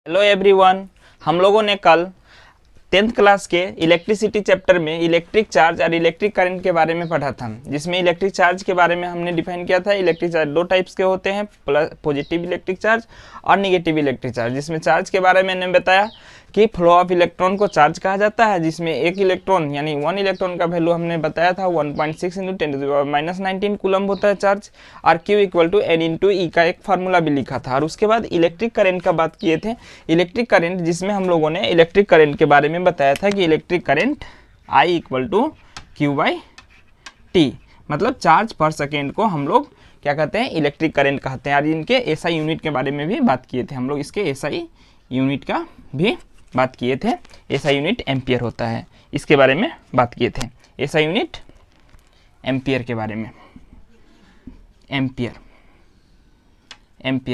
Hello everyone, हम लोगों ने कल 10th क्लास के इलेक्ट्रिसिटी चैप्टर में इलेक्ट्रिक चार्ज और इलेक्ट्रिक करंट के बारे में पढ़ा था, जिसमें इलेक्ट्रिक चार्ज के बारे में हमने डिफाइन किया था। इलेक्ट्रिक चार्ज दो टाइप्स के होते हैं, पॉजिटिव इलेक्ट्रिक चार्ज और नेगेटिव इलेक्ट्रिक चार्ज। जिसमें चार्ज के बारे में मैंने बताया कि फ्लो ऑफ इलेक्ट्रॉन को चार्ज कहा जाता है, जिसमें एक इलेक्ट्रॉन यानी 1 इलेक्ट्रॉन का वैल्यू हमने बताया था 1.6 × 10⁻⁻19 कूलम्ब होता है चार्ज, और Q = N × E का एक फार्मूला भी लिखा था। और उसके बाद इलेक्ट्रिक करंट का बात किए थे। इलेक्ट्रिक करंट, जिसमें हम लोगों ने इलेक्ट्रिक करंट के बारे में बताया था कि इलेक्ट्रिक करंट I = Q/T, मतलब चार्ज पर सेकेंड को हम लोग क्या कहते हैं, इलेक्ट्रिक करंट कहते हैं। और इनके SI यूनिट के बारे में भी बात किए थे हम लोग, इसके SI यूनिट का भी बात किए थे। SI यूनिट एम्पियर होता है, इसके बारे में बात किए थे। SI यूनिट एम्पियर के बारे में, एम्पियर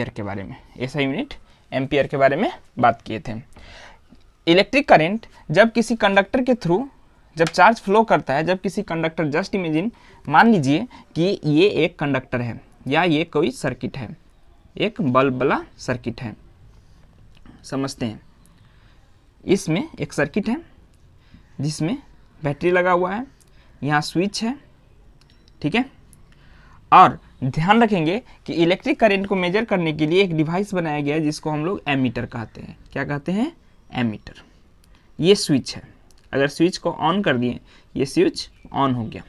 के बारे में, SI यूनिट एम्पियर के बारे में बात किए थे। इलेक्ट्रिक करंट जब किसी कंडक्टर के थ्रू जब चार्ज फ्लो करता है, जब किसी कंडक्टर, जस्ट इमेजिन, मान लीजिए कि ये एक कंडक्टर है या ये कोई सर्किट है, एक बल्ब वाला सर्किट है, समझते हैं। इसमें एक सर्किट है जिसमें बैटरी लगा हुआ है, यहाँ स्विच है, ठीक है। और ध्यान रखेंगे कि इलेक्ट्रिक करंट को मेजर करने के लिए एक डिवाइस बनाया गया है जिसको हम लोग एमीटर कहते हैं। क्या कहते हैं? एमीटर। ये स्विच है, अगर स्विच को ऑन कर दिए, ये स्विच ऑन हो गया,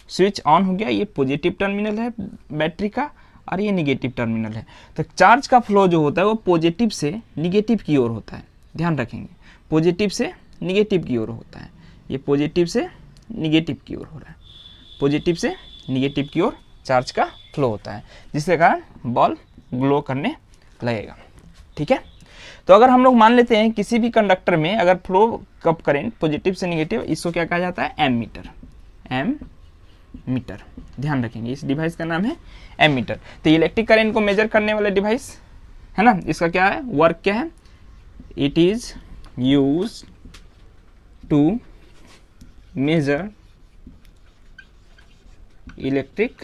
स्विच ऑन हो गया, ये पॉजिटिव टर्मिनल है बैटरी का और ये निगेटिव टर्मिनल है। तो चार्ज का फ्लो जो होता है वो पॉजिटिव से निगेटिव की ओर होता है। ध्यान रखेंगे, पॉजिटिव से निगेटिव की ओर होता है। ये पॉजिटिव से निगेटिव की ओर हो रहा है, पॉजिटिव से निगेटिव की ओर चार्ज का फ्लो होता है, जिसके कारण बल्ब ग्लो करने लगेगा, ठीक है। तो अगर हम लोग मान लेते हैं किसी भी कंडक्टर में अगर फ्लो कप करंट पॉजिटिव से निगेटिव, इसको क्या कहा जाता है? एमीटर। एमीटर, ध्यान रखेंगे, इस डिवाइस का नाम है एमीटर। तो इलेक्ट्रिक करंट को मेजर करने वाला डिवाइस है ना, इसका क्या है, वर्क क्या है? It is used to measure electric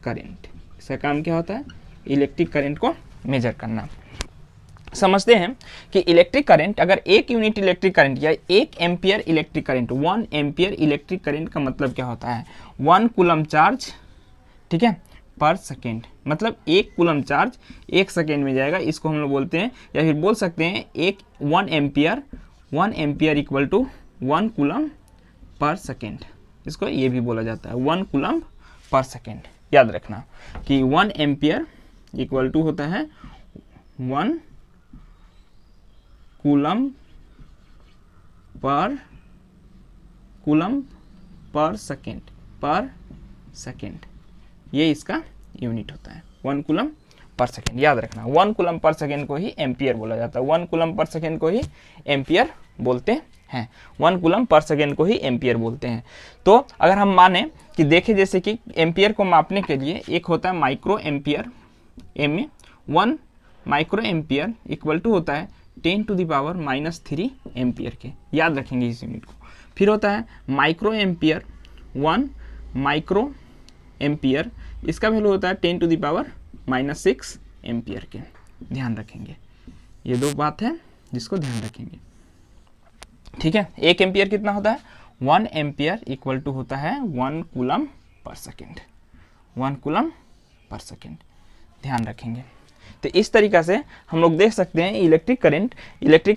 current. इसका काम क्या होता है? इलेक्ट्रिक करंट को मेजर करना। समझते हैं कि इलेक्ट्रिक करंट, अगर एक यूनिट इलेक्ट्रिक करंट या 1 ampere electric current, 1 ampere electric current का मतलब क्या होता है? 1 कूलम्ब चार्ज, ठीक है, पर सेकेंड, मतलब 1 कूलम्ब चार्ज 1 सेकेंड में जाएगा। इसको हम लोग बोलते हैं, या फिर बोल सकते हैं 1 एम्पियर = 1 कूलम्ब पर सेकेंड। इसको ये भी बोला जाता है 1 कूलम्ब पर सेकेंड। याद रखना कि 1 एम्पियर = होता है 1 कूलम्ब पर सेकेंड, ये इसका यूनिट होता है, 1 कूलम्ब पर सेकेंड। याद रखना, 1 कूलम्ब पर सेकेंड को ही एम्पियर बोला जाता है, 1 कूलम्ब पर सेकेंड को ही एम्पियर बोलते हैं, 1 कूलम्ब पर सेकेंड को ही एम्पियर बोलते हैं। तो अगर हम माने कि देखें, जैसे कि एम्पियर को मापने के लिए एक होता है माइक्रो एम्पियर, 1 माइक्रो एम्पियर = होता है 10⁻³ एम्पियर के। याद रखेंगे इस यूनिट को। फिर होता है माइक्रो एम्पियर, 1 माइक्रो एम्पियर, इसका वैल्यू होता है 10⁻⁻6 एम्पियर के। ध्यान रखेंगे, ये दो बात है जिसको ध्यान रखेंगे, ठीक है। 1 एम्पियर कितना होता है? 1 एम्पियर = होता है 1 कूलम्ब पर सेकेंड, 1 कूलम्ब पर सेकेंड। ध्यान रखेंगे। तो इस तरीक़ा से हम लोग देख सकते हैं इलेक्ट्रिक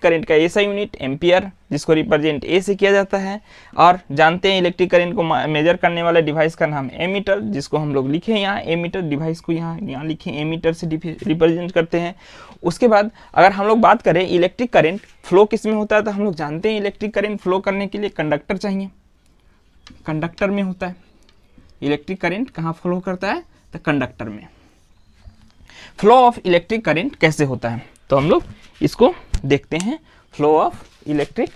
करंट का SI यूनिट एम्पियर, जिसको रिप्रेजेंट A से किया जाता है। और जानते हैं इलेक्ट्रिक करंट को मेजर करने वाले डिवाइस का नाम एमीटर, जिसको हम लोग लिखे यहाँ एमीटर, डिवाइस को यहाँ लिखे एमीटर से रिप्रेजेंट करते हैं। उसके बाद अगर हम लोग बात करें इलेक्ट्रिक करंट फ्लो किस में होता है, तो हम लोग जानते हैं इलेक्ट्रिक करंट फ्लो करने के लिए कंडक्टर चाहिए, कंडक्टर में होता है। इलेक्ट्रिक करंट कहाँ फ्लो करता है? तो कंडक्टर में। फ्लो ऑफ इलेक्ट्रिक करंट कैसे होता है, तो हम लोग इसको देखते हैं। फ्लो ऑफ इलेक्ट्रिक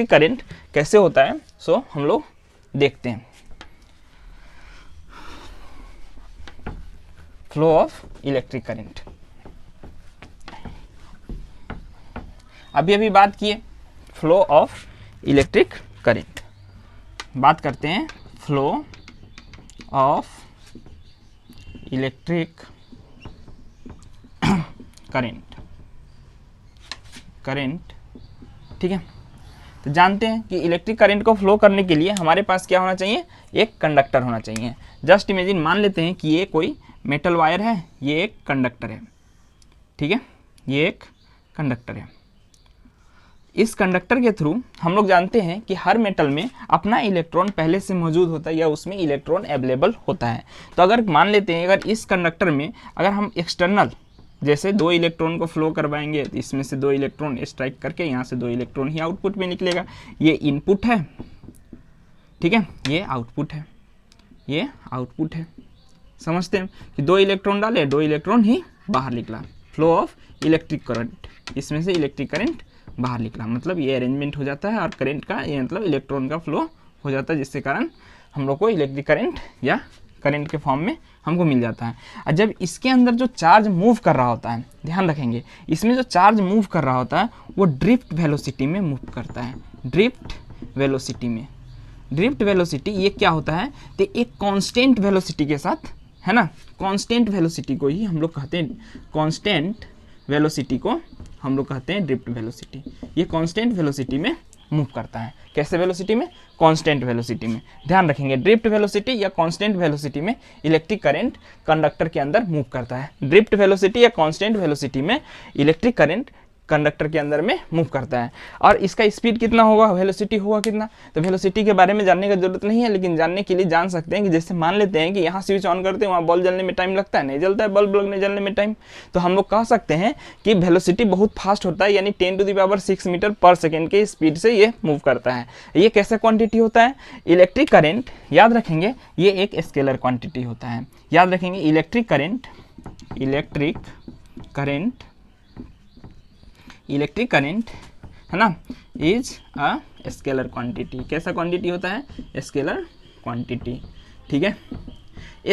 करंट कैसे होता है, सो हम लोग देखते हैं। फ्लो ऑफ इलेक्ट्रिक करंट, अभी बात किए फ्लो ऑफ इलेक्ट्रिक करंट, बात करते हैं फ्लो ऑफ इलेक्ट्रिक करंट, ठीक है। तो जानते हैं कि इलेक्ट्रिक करंट को फ्लो करने के लिए हमारे पास क्या होना चाहिए, एक कंडक्टर होना चाहिए। जस्ट इमेजिन, मान लेते हैं कि ये कोई मेटल वायर है, ये एक कंडक्टर है, ठीक है, ये एक कंडक्टर है। इस कंडक्टर के थ्रू हम लोग जानते हैं कि हर मेटल में अपना इलेक्ट्रॉन पहले से मौजूद होता है या उसमें इलेक्ट्रॉन अवेलेबल होता है। तो अगर मान लेते हैं, अगर इस कंडक्टर में अगर हम एक्सटर्नल जैसे 2 इलेक्ट्रॉन को फ्लो करवाएंगे तो इसमें से 2 इलेक्ट्रॉन स्ट्राइक करके यहाँ से 2 इलेक्ट्रॉन ही आउटपुट में निकलेगा। ये इनपुट है, ठीक है, ये आउटपुट है, ये आउटपुट है। समझते हैं कि 2 इलेक्ट्रॉन डाले, 2 इलेक्ट्रॉन ही बाहर निकला, फ्लो ऑफ इलेक्ट्रिक करंट, इसमें से इलेक्ट्रिक करंट बाहर निकला, मतलब ये अरेंजमेंट हो जाता है और करंट का ये मतलब इलेक्ट्रॉन का फ्लो हो जाता है, जिसके कारण हम लोग को इलेक्ट्रिक करंट या करंट के फॉर्म में हमको मिल जाता है। और जब इसके अंदर जो चार्ज मूव कर रहा होता है, ध्यान रखेंगे, इसमें जो चार्ज मूव कर रहा होता है वो ड्रिफ्ट वेलोसिटी में मूव करता है, ड्रिफ्ट वेलोसिटी में। ड्रिफ्ट वेलोसिटी ये क्या होता है, तो एक कांस्टेंट वेलोसिटी के साथ, है ना, कांस्टेंट वेलोसिटी को ही हम लोग कहते हैं, कांस्टेंट वेलोसिटी को हम लोग कहते हैं ड्रिफ्ट वेलोसिटी। ये कांस्टेंट वेलोसिटी में मूव करता है। कैसे वेलोसिटी में, कांस्टेंट वेलोसिटी में। ध्यान रखेंगे, ड्रिफ्ट वेलोसिटी या कांस्टेंट वेलोसिटी में इलेक्ट्रिक करंट कंडक्टर के अंदर मूव करता है। ड्रिफ्ट वेलोसिटी या कांस्टेंट वेलोसिटी में इलेक्ट्रिक करंट कंडक्टर के अंदर में मूव करता है। और इसका स्पीड कितना होगा, वेलोसिटी होगा कितना, तो वेलोसिटी के बारे में जानने की जरूरत नहीं है, लेकिन जानने के लिए जान सकते हैं कि जैसे मान लेते हैं कि यहाँ स्विच ऑन करते हैं, वहाँ बल्ब जलने में टाइम लगता है, नहीं जलता है, बल्ब लगने जलने में टाइम। तो हम लोग कह सकते हैं कि वेलोसिटी बहुत फास्ट होता है, यानी 10⁻⁶ मीटर पर सेकेंड के स्पीड से ये मूव करता है। ये कैसे क्वांटिटी होता है, इलेक्ट्रिक करंट, याद रखेंगे ये एक स्केलर क्वांटिटी होता है। याद रखेंगे इलेक्ट्रिक करंट है ना, इज अ स्केलर क्वांटिटी। कैसा क्वांटिटी होता है, स्केलर क्वांटिटी, ठीक है।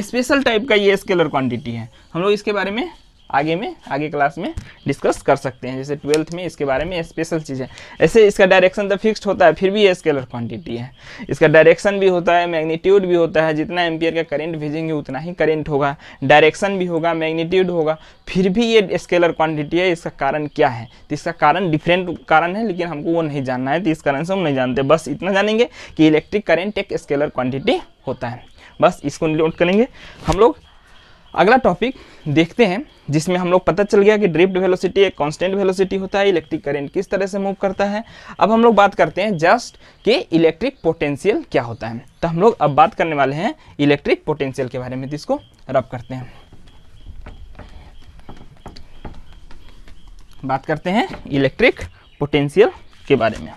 स्पेशल टाइप का ये स्केलर क्वांटिटी है, हम लोग इसके बारे में आगे क्लास में डिस्कस कर सकते हैं, जैसे 12th में इसके बारे में स्पेशल चीज़ है। ऐसे इसका डायरेक्शन तो फिक्स्ड होता है, फिर भी ये स्केलर क्वांटिटी है। इसका डायरेक्शन भी होता है, मैग्नीट्यूड भी होता है, जितना एम्पियर का करंट भेजेंगे उतना ही करंट होगा, डायरेक्शन भी होगा, मैग्नीट्यूड होगा, फिर भी ये स्केलर क्वांटिटी है। इसका कारण क्या है, तो इसका कारण डिफरेंट कारण है, लेकिन हमको वो नहीं जानना है, तो इस कारण से हम नहीं जानते। बस इतना जानेंगे कि इलेक्ट्रिक करंट एक स्केलर क्वांटिटी होता है, बस इसको नोट करेंगे। हम लोग अगला टॉपिक देखते हैं, जिसमें हम लोग पता चल गया कि ड्रिफ्ट वेलोसिटी एक कांस्टेंट वेलोसिटी होता है, इलेक्ट्रिक करंट किस तरह से मूव करता है। अब हम लोग बात करते हैं जस्ट कि इलेक्ट्रिक पोटेंशियल क्या होता है। तो हम लोग अब बात करने वाले हैं इलेक्ट्रिक पोटेंशियल के बारे में, तो इसको रब करते हैं। बात करते हैं इलेक्ट्रिक पोटेंशियल के बारे में।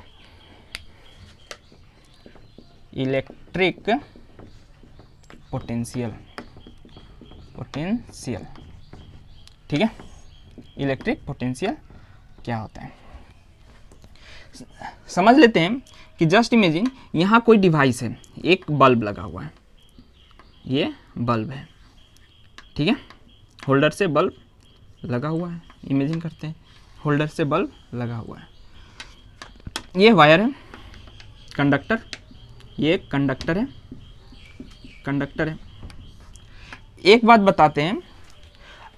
इलेक्ट्रिक पोटेंशियल, ठीक है, इलेक्ट्रिक पोटेंशियल क्या होता है समझ लेते हैं। कि जस्ट इमेजिन यहाँ कोई डिवाइस है, एक बल्ब लगा हुआ है, ये बल्ब है, ठीक है, होल्डर से बल्ब लगा हुआ है, इमेजिन करते हैं होल्डर से बल्ब लगा हुआ है, ये वायर है, कंडक्टर, ये कंडक्टर है। एक बात बताते हैं,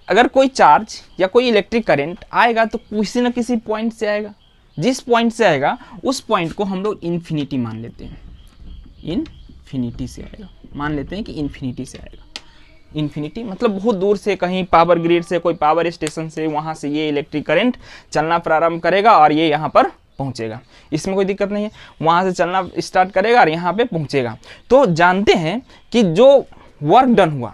अगर कोई चार्ज या कोई इलेक्ट्रिक करंट आएगा तो किसी न किसी पॉइंट से आएगा, जिस पॉइंट से आएगा उस पॉइंट को हम लोग इन्फिनिटी मान लेते हैं, इन्फिनिटी से आएगा, मान लेते हैं कि इन्फिनिटी से आएगा। इन्फिनिटी मतलब बहुत दूर से, कहीं पावर ग्रिड से, कोई पावर स्टेशन से, वहाँ से ये इलेक्ट्रिक करंट चलना प्रारंभ करेगा और ये यहाँ पर पहुँचेगा, इसमें कोई दिक्कत नहीं है। वहाँ से चलना स्टार्ट करेगा और यहाँ पे पहुँचेगा। तो जानते हैं कि जो वर्क डन हुआ,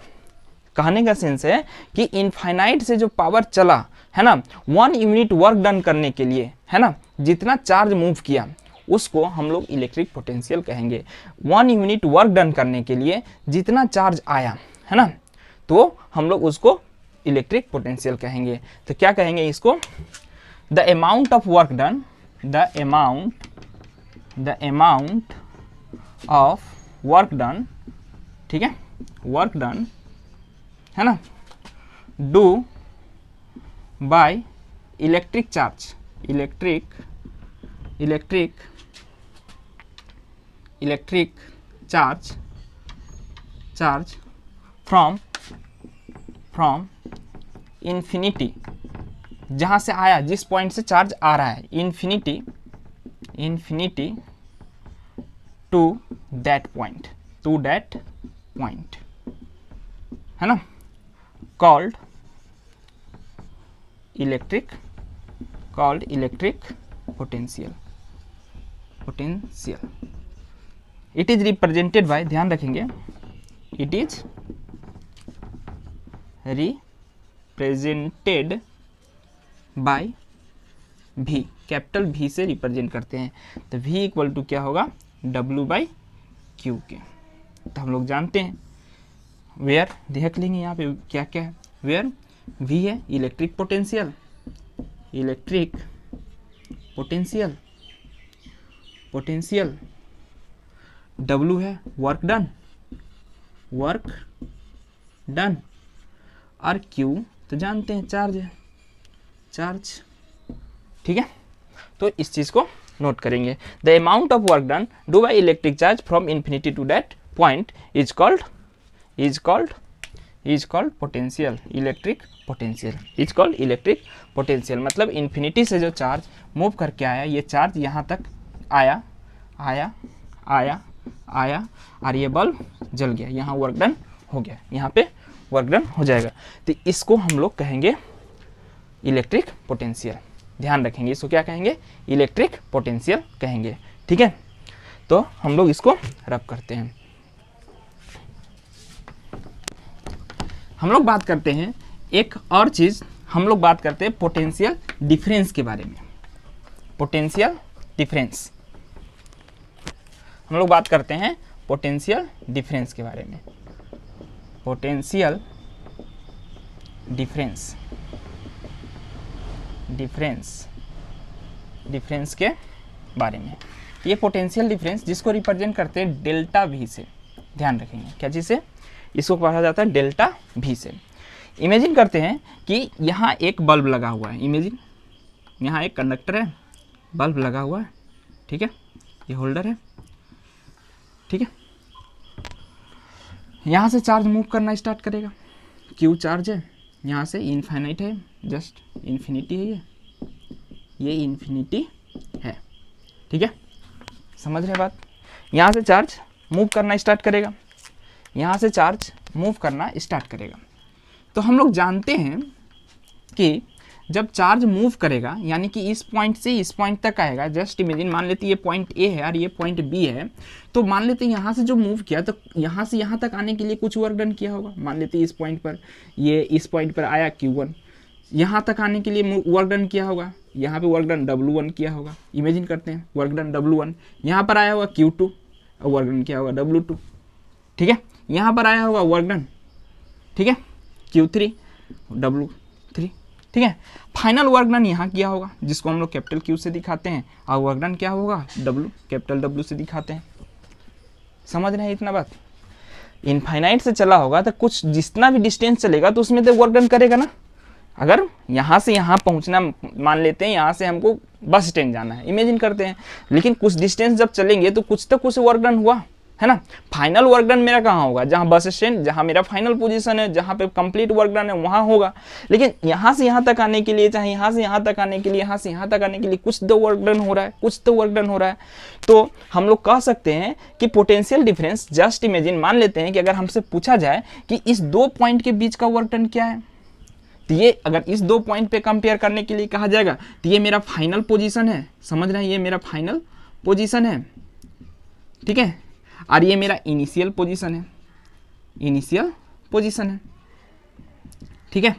कहने का सेंस है कि इनफाइनाइट से जो पावर चला है ना, 1 यूनिट वर्क डन करने के लिए, है ना, जितना चार्ज मूव किया उसको हम लोग इलेक्ट्रिक पोटेंशियल कहेंगे। 1 यूनिट वर्क डन करने के लिए जितना चार्ज आया, है ना, तो हम लोग उसको इलेक्ट्रिक पोटेंशियल कहेंगे। तो क्या कहेंगे इसको, the amount of work done, the amount of work done, ठीक है, वर्क डन, है ना, do by electric charge, electric charge from infinity जहाँ से आया, जिस पॉइंट से चार्ज आ रहा है, इन्फिनिटी टू दैट पॉइंट, है ना, called electric potential. It is represented by, ध्यान रखेंगे, it is represented by V, capital V से रिप्रेजेंट करते हैं, तो V इक्वल टू क्या होगा, W/Q के। तो हम लोग जानते हैं वेयर, देख लेंगे यहाँ पे क्या क्या है, वेयर V है इलेक्ट्रिक पोटेंशियल, W है वर्क डन, और Q तो जानते हैं चार्ज, ठीक है। तो इस चीज को नोट करेंगे, the amount of work done do by electric charge from infinity to that point is called potential, electric potential. मतलब इन्फिनिटी से जो चार्ज मूव करके आया, ये चार्ज यहाँ तक आया और ये बल्ब जल गया, यहाँ वर्क डन हो गया, यहाँ पे वर्क डन हो जाएगा, तो इसको हम लोग कहेंगे इलेक्ट्रिक पोटेंशियल। ध्यान रखेंगे, इसको क्या कहेंगे, इलेक्ट्रिक पोटेंशियल कहेंगे, ठीक है। तो हम लोग इसको रब करते हैं। हम लोग बात करते हैं एक और चीज, हम लोग बात करते हैं पोटेंशियल डिफरेंस के बारे में। पोटेंशियल डिफरेंस, हम लोग बात करते हैं पोटेंशियल डिफरेंस के बारे में। पोटेंशियल डिफरेंस के बारे में। ये पोटेंशियल डिफरेंस जिसको रिप्रेजेंट करते हैं डेल्टा V से, ध्यान रखेंगे क्या चीज़ से, इसको कहा जाता है डेल्टा V से। इमेजिन करते हैं कि यहाँ एक बल्ब लगा हुआ है, इमेजिन यहाँ एक कंडक्टर है, बल्ब लगा हुआ है, ठीक है, ये होल्डर है, ठीक है। यहाँ से चार्ज मूव करना स्टार्ट करेगा, Q चार्ज है, यहाँ से इनफाइनाइट है, जस्ट इन्फिनिटी है, ये इन्फिनिटी है, ठीक है, समझ रहे बात। यहाँ से चार्ज मूव करना स्टार्ट करेगा, तो हम लोग जानते हैं कि जब चार्ज मूव करेगा, यानी कि इस पॉइंट से इस पॉइंट तक आएगा, जस्ट इमेजिन, मान लेते ये पॉइंट A है और ये पॉइंट B है, तो मान लेते यहाँ से जो मूव किया, तो यहाँ से यहाँ तक आने के लिए कुछ वर्क डन किया होगा। मान लेते इस पॉइंट पर, ये इस पॉइंट पर आया Q1, यहाँ तक आने के लिए वर्क डन किया होगा, यहाँ पे वर्क डन W1 किया होगा। इमेजिन करते हैं वर्क डन W1, यहाँ पर आया होगा Q2 और वर्क डन किया होगा W2, ठीक है। यहाँ पर आया होगा वर्क डन, ठीक है, Q3 W3, ठीक है। फाइनल वर्क डन यहाँ किया होगा, जिसको हम लोग कैपिटल Q से दिखाते हैं, और वर्क डन क्या होगा, कैपिटल W से दिखाते हैं। समझ रहे हैं इतना बात। इनफाइनाइट से चला होगा तो कुछ जितना भी डिस्टेंस चलेगा तो उसमें तो वर्क डन करेगा ना। अगर यहाँ से यहाँ पहुँचना, मान लेते हैं यहाँ से हमको बस स्टैंड जाना है, इमेजिन करते हैं, लेकिन कुछ डिस्टेंस जब चलेंगे तो कुछ वर्क डन हुआ है ना। फाइनल वर्क डन मेरा कहाँ होगा, जहाँ बस स्टैंड, जहाँ मेरा फाइनल पोजीशन है, जहाँ पे कंप्लीट वर्क डन है, वहाँ होगा। लेकिन यहाँ से यहाँ तक आने के लिए, चाहे यहाँ से यहाँ तक आने के लिए, यहाँ से यहाँ तक आने के लिए कुछ तो वर्क डन हो रहा है, तो हम लोग कह सकते हैं कि पोटेंशियल डिफरेंस, जस्ट इमेजिन, मान लेते हैं कि अगर हमसे पूछा जाए कि इस दो पॉइंट के बीच का वर्क डन क्या है, तो ये अगर इस दो पॉइंट पे कंपेयर करने के लिए कहा जाएगा, तो ये मेरा फाइनल पोजीशन है, समझ रहे हैं, ये मेरा फाइनल पोजीशन है, ठीक है, और ये मेरा इनिशियल पोजीशन है, ठीक है,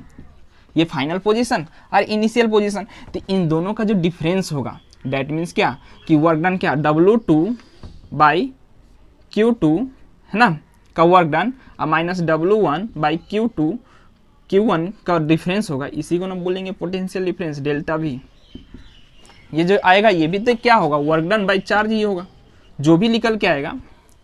ये फाइनल पोजीशन और इनिशियल पोजीशन। तो इन दोनों का जो डिफरेंस होगा, दैट मीन्स क्या, कि वर्क डन क्या, W2/Q2 है ना, का वर्क डन, और माइनस W1/Q1 का डिफरेंस होगा, इसी को ना बोलेंगे पोटेंशियल डिफरेंस, डेल्टा V। ये जो आएगा ये भी तो क्या होगा, वर्क डन बाई चार्ज ही होगा, जो भी निकल के आएगा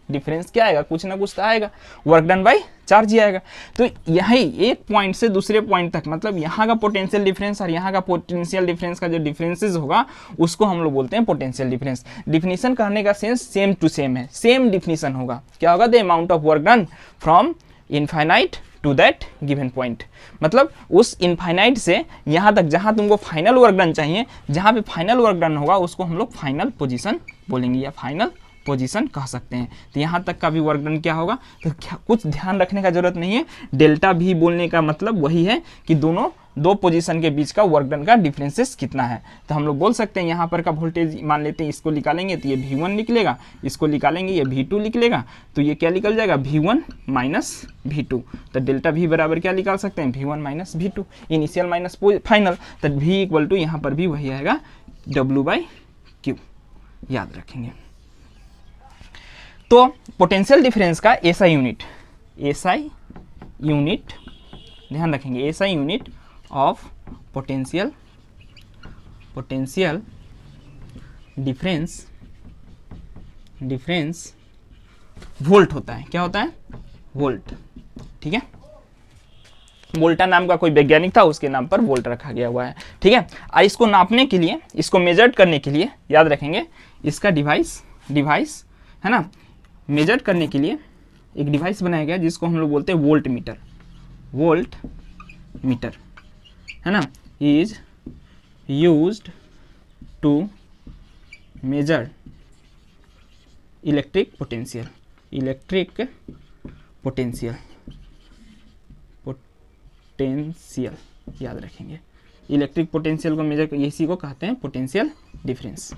डिफरेंस क्या आएगा, कुछ ना कुछ तो आएगा, वर्क डन बाई चार्ज ही आएगा। तो यही एक पॉइंट से दूसरे पॉइंट तक, मतलब यहाँ का पोटेंशियल डिफरेंस और यहाँ का पोटेंशियल डिफरेंस का जो डिफरेंसेस होगा, उसको हम लोग बोलते हैं पोटेंशियल डिफरेंस। डिफिनीशन कहने का सेंस सेम टू सेम है, सेम डिफिनीशन होगा, क्या होगा, the amount of work done from infinite to that given point. मतलब उस इनफाइनाइट से यहाँ तक जहाँ तुमको फाइनल वर्क डन चाहिए, जहाँ पे फाइनल वर्क डन होगा उसको हम लोग फाइनल पोजीशन बोलेंगे या फाइनल पोजीशन कह सकते हैं। तो यहाँ तक का भी वर्क डन क्या होगा, तो कुछ ध्यान रखने का जरूरत नहीं है। डेल्टा भी बोलने का मतलब वही है कि दोनों दो पोजीशन के बीच का वर्क डन का डिफरेंसेस कितना है। तो हम लोग बोल सकते हैं यहाँ पर का वोल्टेज मान लेते हैं, इसको निकालेंगे तो ये V1 निकलेगा, इसको निकालेंगे ये V2 निकलेगा, तो ये क्या निकल जाएगा V1 माइनस V2। तो डेल्टा V बराबर क्या निकाल सकते हैं, V1 minus V2, initial minus final. तो V इक्वल टू यहाँ पर भी वही आएगा W/Q, याद रखेंगे। तो पोटेंशियल डिफरेंस का SI यूनिट ध्यान रखेंगे, SI unit of potential difference volt होता है। क्या होता है, वोल्ट। ठीक है, वोल्टा नाम का कोई वैज्ञानिक था, उसके नाम पर वोल्ट रखा गया हुआ है। ठीक है, और इसको नापने के लिए, इसको मेजर करने के लिए याद रखेंगे, इसका डिवाइस है ना, मेजर करने के लिए एक डिवाइस बनाया गया जिसको हम लोग बोलते हैं वोल्ट मीटर है ना, is used to measure electric potential याद रखेंगे। इलेक्ट्रिक पोटेंशियल को मेजर, इसी को कहते हैं potential difference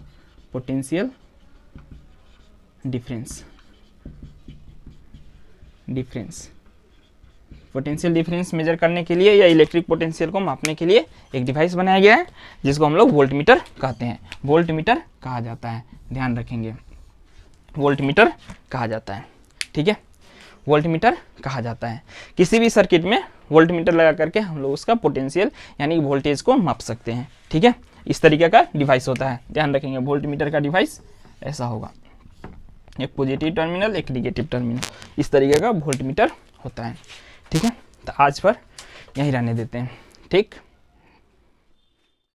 potential difference measure करने के लिए या इलेक्ट्रिक पोटेंशियल को मापने के लिए एक डिवाइस बनाया गया है जिसको हम लोग वोल्टमीटर कहते हैं। वोल्टमीटर कहा जाता है, ध्यान रखेंगे, वोल्टमीटर कहा जाता है। ठीक है, वोल्टमीटर कहा जाता है। किसी भी सर्किट में वोल्टमीटर लगा करके हम लोग उसका पोटेंशियल यानी वोल्टेज को माप सकते हैं। ठीक है, इस तरीके का डिवाइस होता है, ध्यान रखेंगे। वोल्टमीटर का डिवाइस ऐसा होगा, एक पॉजिटिव टर्मिनल एक निगेटिव टर्मिनल, इस तरीके का वोल्टमीटर होता है। ठीक है, तो आज पर यहीं रहने देते हैं। ठीक।